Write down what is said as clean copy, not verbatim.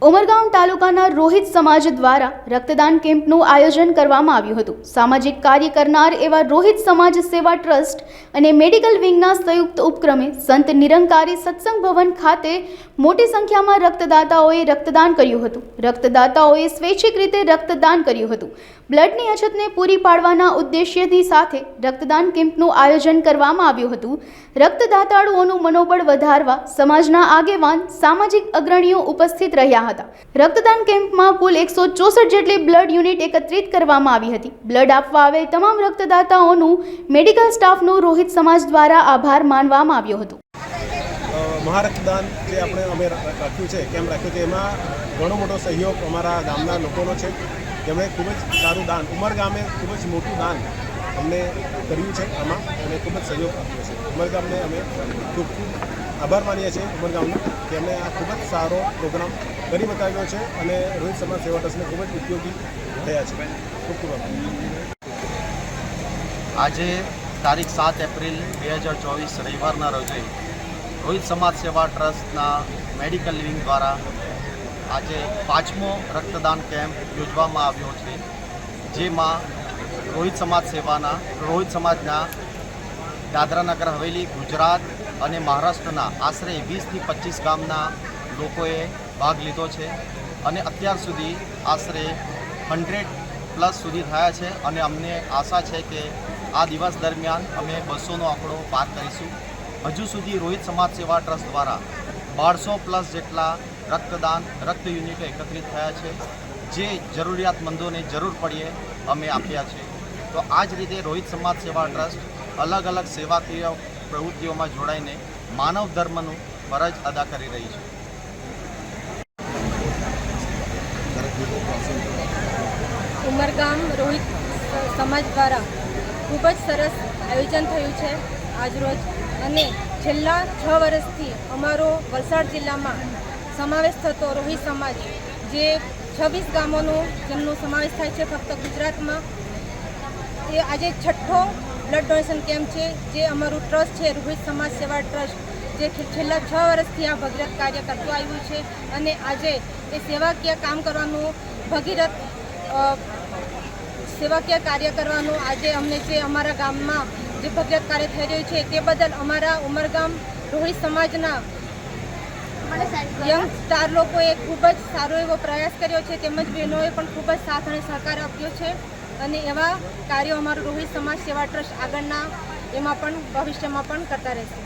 ઉમરગામ તાલુકાના રોહિત સમાજ દ્વારા રક્તદાન કેમ્પનું આયોજન કરવામાં આવ્યું હતું। સામાજિક કાર્ય કરનાર એવા રોહિત સમાજ સેવા ટ્રસ્ટ અને મેડિકલ વિંગના સંયુક્ત ઉપક્રમે સંત નિરંકારી સત્સંગ ભવન ખાતે મોટી સંખ્યામાં રક્તદાતાઓએ રક્તદાન કર્યું હતું। રક્તદાતાઓએ સ્વૈચ્છિક રીતે રક્તદાન કર્યું હતું। બ્લડની અછતને પૂરી પાડવાના ઉદ્દેશ્યની સાથે રક્તદાન કેમ્પનું આયોજન કરવામાં આવ્યું હતું। રક્તદાતાળુઓનું મનોબળ વધારવા સમાજના આગેવાન સામાજિક અગ્રણીઓ ઉપસ્થિત રહ્યા હતા। રક્તદાન કેમ્પમાં કુલ 164 જેટલી બ્લડ યુનિટ એકત્રિત કરવામાં આવી હતી। બ્લડ આપવા આવેલ તમામ રક્તદાતાઓનું મેડિકલ સ્ટાફનો રોહિત સમાજ દ્વારા આભાર માનવામાં આવ્યો હતો। મહારક્તદાન જે અમે રાખ્યું છે કેમ્પ રાખ્યું છે એમાં ઘણો મોટો સહયોગ અમારા ગામના લોકોનો છે, જેમણે ખૂબ જ સારું દાન ઉમરગામે ખૂબ જ મોટું દાન અમને કર્યું છે આમાં અને ખૂબ જ સહયોગ આપ્યો છે। ઉમરગામને અમે ખૂબ આભાર માનીએ છીએ ઉમરગામનો કે એમણે આ ખૂબ જ સારો પ્રોગ્રામ કરી બતાવ્યો છે અને રોહિત સમાજ સેવા ટ્રસ્ટને ખૂબ જ ઉપયોગી થયા છે। ખૂબ ખૂબ આભાર। આજે તારીખ 7 એપ્રિલ 2024 રવિવારના રોજે રોહિત સમાજ સેવા ટ્રસ્ટના મેડિકલ વિંગ દ્વારા આજે 5મો રક્તદાન કેમ્પ યોજવામાં આવ્યો છે, જેમાં રોહિત સમાજના દાદરા નગર હવેલી, ગુજરાત અને મહારાષ્ટ્રના આશરે 20થી 25 ગામના લોકોએ ભાગ લીધો છે અને અત્યાર સુધી આશરે 100+ સુધી થયા છે અને અમને આશા છે કે આ દિવસ દરમિયાન અમે 200નો આંકડો પાર કરીશું। હજુ સુધી રોહિત સમાજ સેવા ટ્રસ્ટ દ્વારા 1200+ જેટલા રક્ત યુનિટો એકત્રિત થયા છે, જે જરૂરિયાતમંદોને જરૂર પડીએ અમે આપ્યા છે। તો આ જ રીતે રોહિત સમાજ સેવા ટ્રસ્ટ અલગ અલગ સેવાકીય પ્રવૃત્તિઓમાં જોડાઈને માનવ ધર્મનું ફરજ અદા કરી રહી છે। ઉમરગામ રોહિત સમાજ દ્વારા ખૂબ જ સરસ આયોજન થયું છે આજરોજ, અને છેલ્લા 6 વર્ષથી અમારો વલસાડ જિલ્લામાં સમાવેશ થતો રોહિત સમાજ, જે 26 ગામોનો જેમનો સમાવેશ થાય છે ફક્ત ગુજરાતમાં, એ આજે 6થો બ્લડ ડોનેશન કેમ્પ છે, જે અમારું ટ્રસ્ટ છે રોહિત સમાજ સેવા ટ્રસ્ટ, જે છેલ્લા 6 વર્ષથી આ ભગીરથ કાર્ય કરતું આવ્યું છે અને આજે એ સેવાકીય કામ કરવાનું ભગીરથ સેવાકીય કાર્ય કરવાનું આજે અમને જે અમારા ગામમાં જે ભગીરથ કાર્ય થઈ રહ્યું છે તે બદલ અમારા ઉમરગામ રોહિત સમાજના યંગ સ્ટાર લોકોએ ખૂબ જ સારો એવો પ્રયાસ કર્યો છે, તેમજ બહેનોએ પણ ખૂબ જ સાથ અને સહકાર આપ્યો છે અને એવા કાર્યો અમારું રોહિત સમાજ સેવા ટ્રસ્ટ આગળના એમાં પણ ભવિષ્યમાં પણ કરતા રહેશે।